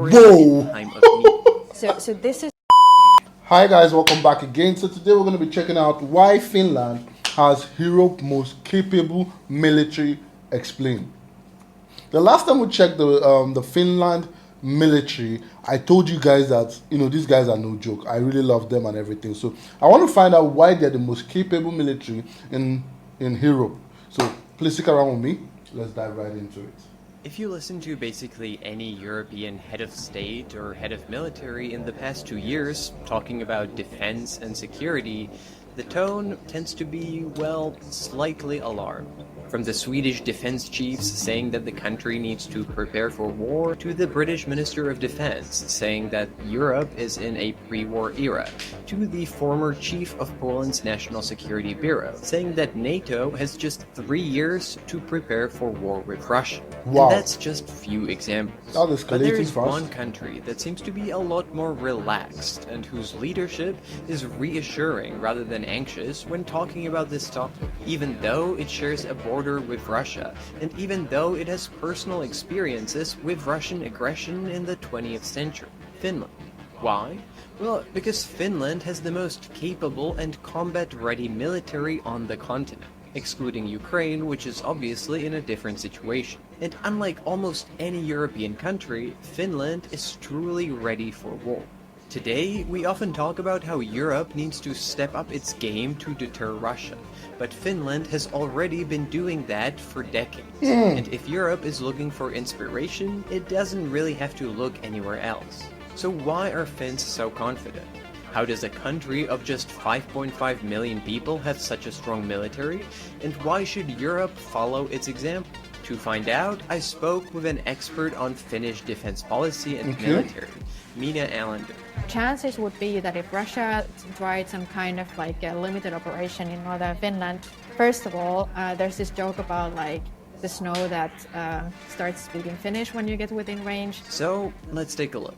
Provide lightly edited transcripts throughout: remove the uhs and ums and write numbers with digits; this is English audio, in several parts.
Whoa! Time of need. So this is Hi guys, welcome back again. So today we're going to be checking out why Finland has Europe's most capable military. Explained. The last time we checked the Finland military, I told you guys that these guys are no joke. I really love them and everything. So I want to find out why they're the most capable military in Europe. So please stick around with me. Let's dive right into it. If you listen to basically any European head of state or head of military in the past 2 years talking about defense and security, the tone tends to be, well, slightly alarmed. From the Swedish defense chiefs saying that the country needs to prepare for war, to the British Minister of Defense saying that Europe is in a pre-war era, to the former chief of Poland's National Security Bureau saying that NATO has just 3 years to prepare for war with Russia. Wow. And that's just few examples. But there is one country that seems to be a lot more relaxed and whose leadership is reassuring rather than anxious when talking about this topic, even though it shares a border with Russia, and even though it has personal experiences with Russian aggression in the 20th century, Finland. Why? Well, because Finland has the most capable and combat-ready military on the continent, excluding Ukraine, which is obviously in a different situation. And unlike almost any European country, Finland is truly ready for war. Today, we often talk about how Europe needs to step up its game to deter Russia, but Finland has already been doing that for decades. And if Europe is looking for inspiration, it doesn't really have to look anywhere else. So why are Finns so confident? How does a country of just 5.5 million people have such a strong military? And why should Europe follow its example? To find out, I spoke with an expert on Finnish defense policy and military, Mina Alander. chances would be that if Russia tried some kind of like a limited operation in northern Finland, first of all, there's this joke about like the snow that starts speaking Finnish when you get within range. So let's take a look.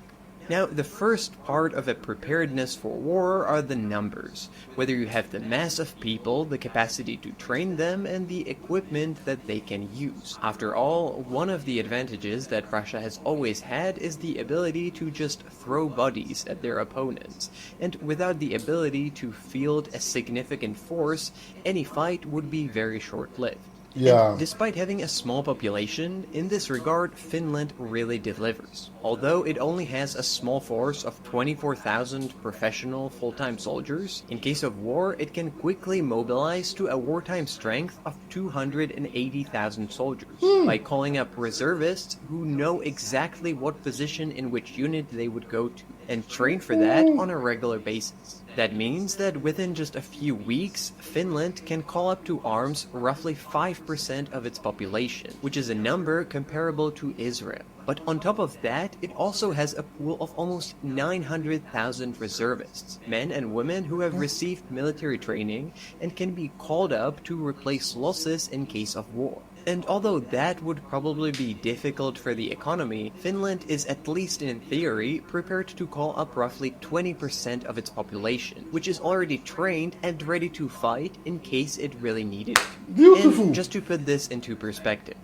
Now, the first part of a preparedness for war are the numbers. Whether you have the mass of people, the capacity to train them, and the equipment that they can use. After all, one of the advantages that Russia has always had is the ability to just throw bodies at their opponents. And without the ability to field a significant force, any fight would be very short-lived. Yeah. And despite having a small population, in this regard, Finland really delivers. Although it only has a small force of 24,000 professional full-time soldiers, in case of war, it can quickly mobilize to a wartime strength of 280,000 soldiers by calling up reservists who know exactly what position in which unit they would go to and train for that on a regular basis. That means that within just a few weeks, Finland can call up to arms roughly 5% of its population, which is a number comparable to Israel. But on top of that, it also has a pool of almost 900,000 reservists, men and women who have received military training and can be called up to replace losses in case of war. And although that would probably be difficult for the economy, Finland is, at least in theory, prepared to call up roughly 20% of its population, which is already trained and ready to fight in case it really needed it. Beautiful. And just to put this into perspective,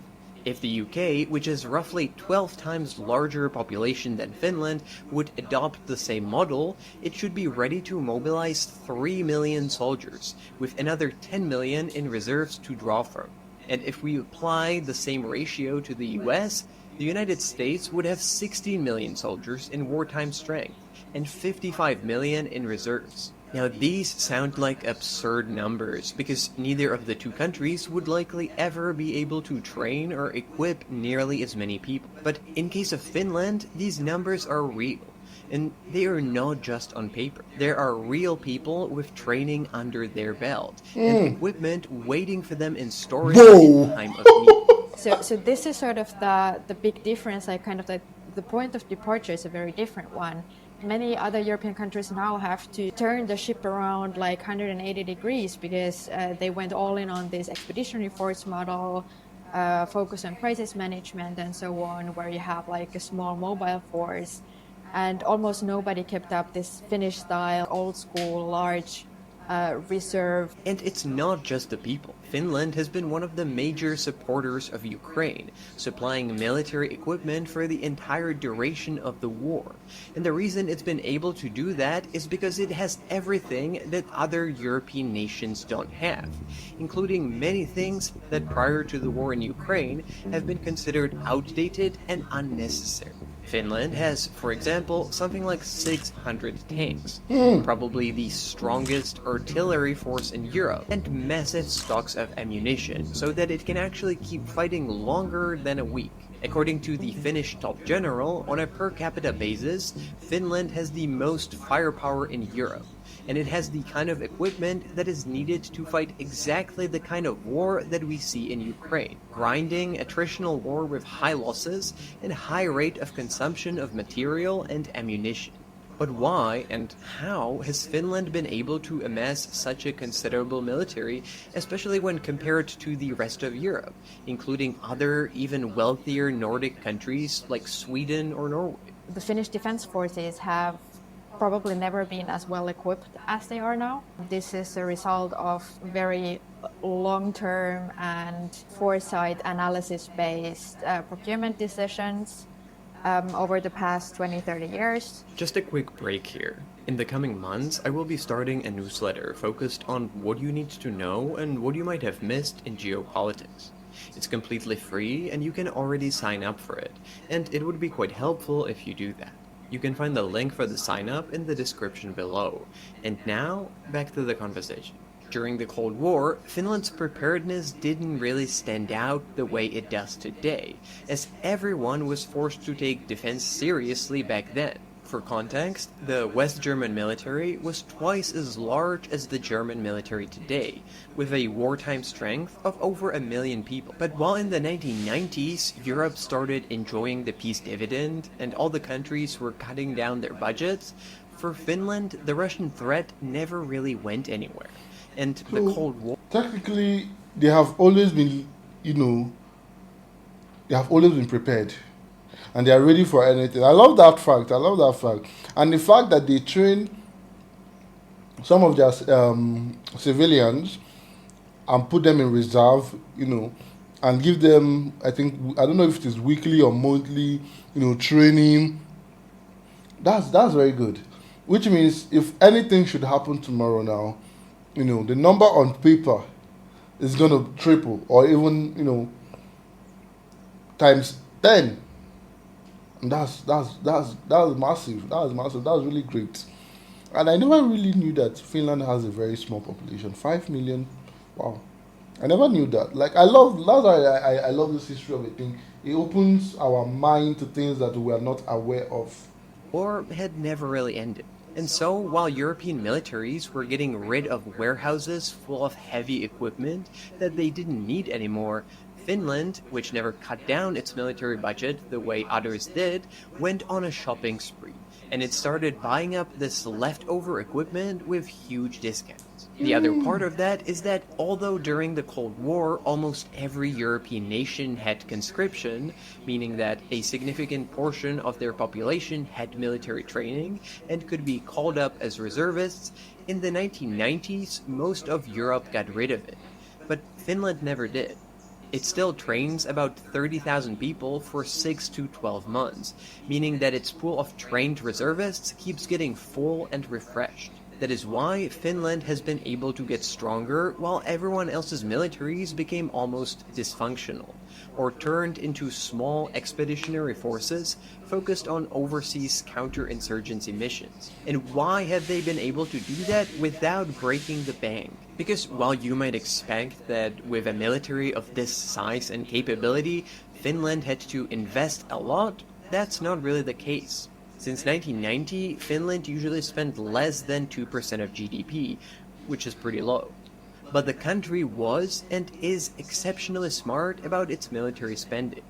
if the UK, which is roughly 12 times larger population than Finland, would adopt the same model, it should be ready to mobilize 3 million soldiers, with another 10 million in reserves to draw from. And if we apply the same ratio to the US, the United States would have 16 million soldiers in wartime strength and 55 million in reserves. Now, these sound like absurd numbers because neither of the two countries would likely ever be able to train or equip nearly as many people. But in case of Finland, these numbers are real. And they are not just on paper. There are real people with training under their belt and equipment waiting for them in storage in time of need. So this is sort of the big difference. Like kind of the point of departure is a very different one. Many other European countries now have to turn the ship around like 180 degrees because they went all in on this expeditionary force model, focus on crisis management and so on, where you have like a small mobile force. And almost nobody kept up this Finnish style, old school, large reserve. And it's not just the people. Finland has been one of the major supporters of Ukraine, supplying military equipment for the entire duration of the war. And the reason it's been able to do that is because it has everything that other European nations don't have, including many things that prior to the war in Ukraine have been considered outdated and unnecessary. Finland has, for example, something like 600 tanks, probably the strongest artillery force in Europe, and massive stocks of ammunition, so that it can actually keep fighting longer than a week. According to the Finnish top general, on a per capita basis, Finland has the most firepower in Europe, and it has the kind of equipment that is needed to fight exactly the kind of war that we see in Ukraine. Grinding, attritional war with high losses, and high rate of consumption of material and ammunition. But why and how has Finland been able to amass such a considerable military, especially when compared to the rest of Europe, including other, even wealthier Nordic countries like Sweden or Norway? The Finnish defense forces have probably never been as well equipped as they are now. This is a result of very long-term and foresight analysis-based procurement decisions over the past 20-30 years. Just a quick break here. In the coming months, I will be starting a newsletter focused on what you need to know and what you might have missed in geopolitics. It's completely free and you can already sign up for it, and it would be quite helpful if you do that. You can find the link for the sign up in the description below. And now, back to the conversation. During the Cold War, Finland's preparedness didn't really stand out the way it does today, as everyone was forced to take defense seriously back then. For context, the West German military was twice as large as the German military today, with a wartime strength of over 1 million people. But while in the 1990s, Europe started enjoying the peace dividend and all the countries were cutting down their budgets, for Finland, the Russian threat never really went anywhere. And the Cold War... Technically, they have always been, they have always been prepared. And they are ready for anything. I love that fact. And the fact that they train some of their civilians and put them in reserve, and give them, I don't know if it is weekly or monthly, training. That's very good. Which means if anything should happen tomorrow now, the number on paper is going to triple or even, times 10. And that's massive. That's really great. And I never really knew that Finland has a very small population. 5 million. Wow. I never knew that. I love this history of a thing. It opens our mind to things that we are not aware of. War had never really ended. And so, while European militaries were getting rid of warehouses full of heavy equipment that they didn't need anymore, Finland, which never cut down its military budget the way others did, went on a shopping spree, and it started buying up this leftover equipment with huge discounts. The other part of that is that although during the Cold War almost every European nation had conscription, meaning that a significant portion of their population had military training and could be called up as reservists, in the 1990s most of Europe got rid of it. But Finland never did. It still trains about 30,000 people for 6 to 12 months, meaning that its pool of trained reservists keeps getting full and refreshed. That is why Finland has been able to get stronger while everyone else's militaries became almost dysfunctional, or turned into small expeditionary forces focused on overseas counterinsurgency missions. And why have they been able to do that without breaking the bank? Because while you might expect that with a military of this size and capability, Finland had to invest a lot, that's not really the case. Since 1990, Finland usually spent less than 2% of GDP, which is pretty low. But the country was and is exceptionally smart about its military spending,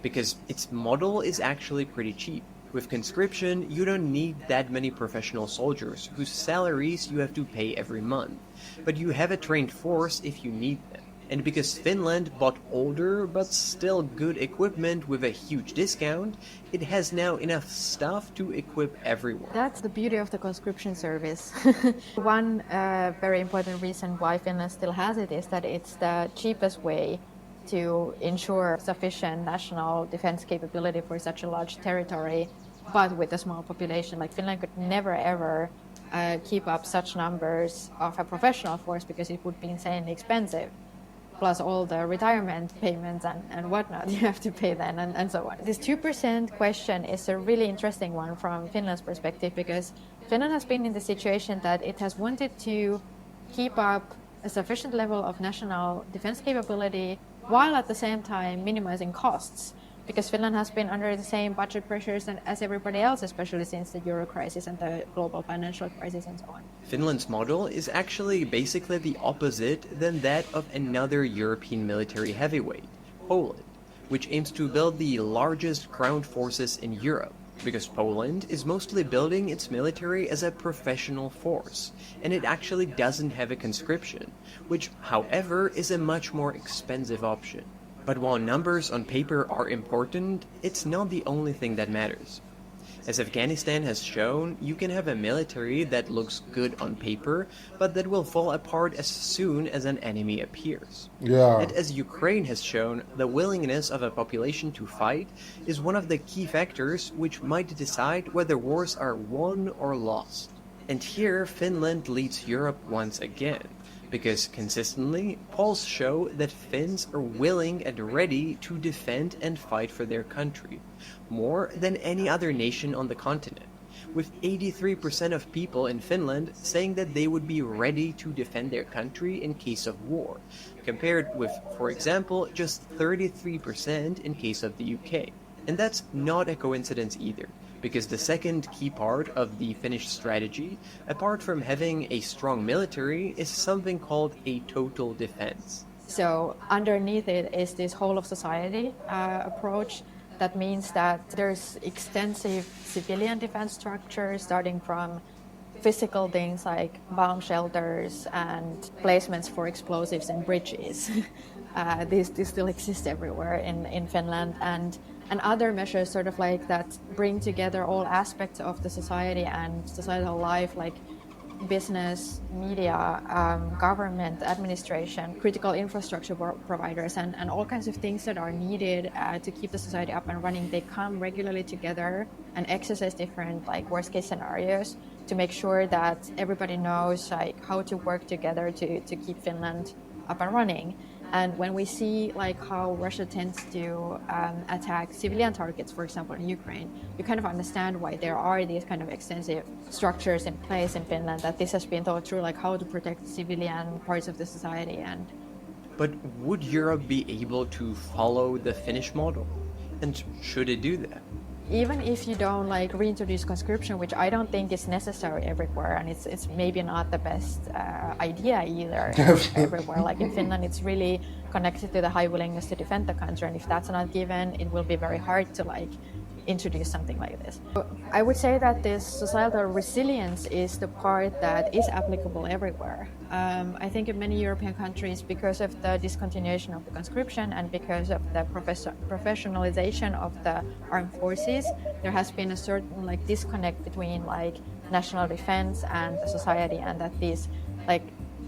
because its model is actually pretty cheap. With conscription, you don't need that many professional soldiers whose salaries you have to pay every month, but you have a trained force if you need them. And because Finland bought older but still good equipment with a huge discount, it has now enough stuff to equip everyone. That's the beauty of the conscription service. One very important reason why Finland still has it is that it's the cheapest way to ensure sufficient national defense capability for such a large territory, but with a small population. Like Finland could never ever keep up such numbers of a professional force because it would be insanely expensive. Plus all the retirement payments and whatnot you have to pay then and so on. This 2% question is a really interesting one from Finland's perspective because Finland has been in the situation that it has wanted to keep up a sufficient level of national defense capability while at the same time minimizing costs. Because Finland has been under the same budget pressures as everybody else, especially since the euro crisis and the global financial crisis and so on. Finland's model is actually basically the opposite than that of another European military heavyweight, Poland, which aims to build the largest ground forces in Europe, because Poland is mostly building its military as a professional force, and it actually doesn't have a conscription, which, however, is a much more expensive option. But while numbers on paper are important, it's not the only thing that matters. As Afghanistan has shown, you can have a military that looks good on paper, but that will fall apart as soon as an enemy appears. Yeah. And as Ukraine has shown, the willingness of a population to fight is one of the key factors which might decide whether wars are won or lost. And here Finland leads Europe once again. Because consistently, polls show that Finns are willing and ready to defend and fight for their country, more than any other nation on the continent, with 83% of people in Finland saying that they would be ready to defend their country in case of war, compared with, for example, just 33% in case of the UK. And that's not a coincidence either, because the second key part of the Finnish strategy, apart from having a strong military, is something called a total defense. So underneath it is this whole of society approach. That means that there's extensive civilian defense structures, starting from physical things like bomb shelters and placements for explosives in bridges. These still exist everywhere in Finland, and other measures sort of like that bring together all aspects of the society and societal life, like business, media, government, administration, critical infrastructure providers, and all kinds of things that are needed to keep the society up and running. They come regularly together and exercise different like worst case scenarios to make sure that everybody knows like how to work together to keep Finland up and running. And when we see like how Russia tends to attack civilian targets, for example, in Ukraine, you kind of understand why there are these kind of extensive structures in place in Finland, that this has been thought through, like how to protect civilian parts of the society. But would Europe be able to follow the Finnish model? And should it do that? Even if you don't like reintroduce conscription, which I don't think is necessary everywhere, and it's maybe not the best idea either everywhere. Like in Finland, it's really connected to the high willingness to defend the country, and if that's not given, it will be very hard to like introduce something like this. I would say that this societal resilience is the part that is applicable everywhere. I think in many European countries, because of the discontinuation of the conscription and because of the professionalization of the armed forces, there has been a certain like disconnect between like national defense and the society, and that these like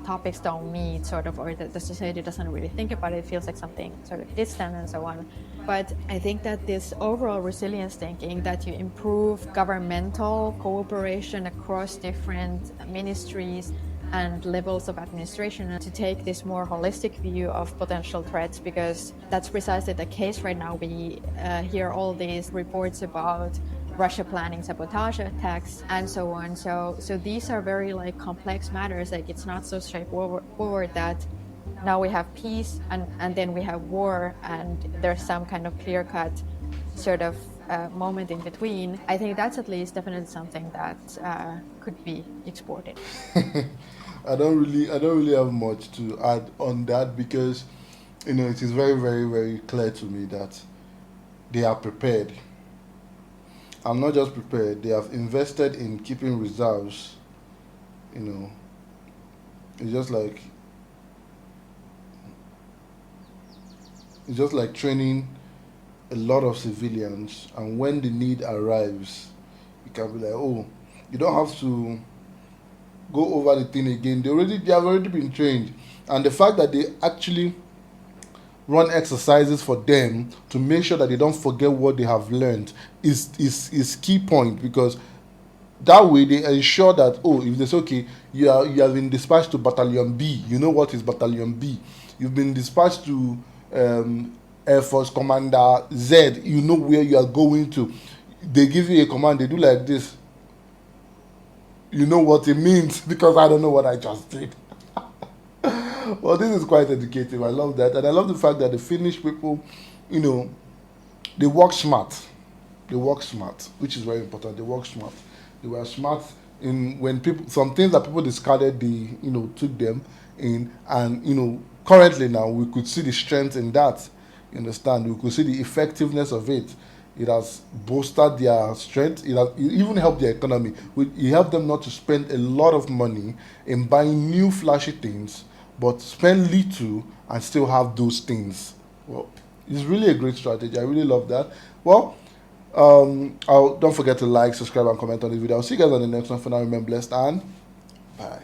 topics don't meet sort of, or that the society doesn't really think about it. It feels like something sort of distant and so on. But I think that this overall resilience thinking, that you improve governmental cooperation across different ministries and levels of administration to take this more holistic view of potential threats, because that's precisely the case right now. We hear all these reports about Russia planning sabotage attacks and so on. So these are very like complex matters. Like it's not so straightforward that now we have peace and then we have war and there's some kind of clear-cut sort of moment in between. I think that's at least definitely something that could be exported. I don't really have much to add on that, because it is very, very, very clear to me that they are prepared. I'm not just prepared, they have invested in keeping reserves. It's just like It's just like training a lot of civilians, and when the need arrives, you can be like, oh, you don't have to go over the thing again. They have already been trained, and the fact that they actually run exercises for them to make sure that they don't forget what they have learned is key point, because that way they ensure that, oh, if it's okay, you have been dispatched to battalion B, you know what is battalion B. You've been dispatched to Air Force Commander Z, you know where you are going to. They give you a command, they do like this, you know what it means, because I don't know what I just did. Well, this is quite educative. I love that. And I love the fact that the Finnish people, you know, they work smart. They work smart, which is very important. They work smart. They were smart in when people, some things that people discarded, they, you know, took them in. And, you know, currently now we could see the strength in that. You understand? We could see the effectiveness of it. It has bolstered their strength. It even helped their economy. It helped them not to spend a lot of money in buying new flashy things, but spend little and still have those things. Well, it's really a great strategy. I really love that. Well, don't forget to like, subscribe, and comment on this video. I'll see you guys on the next one. For now, remain blessed and bye.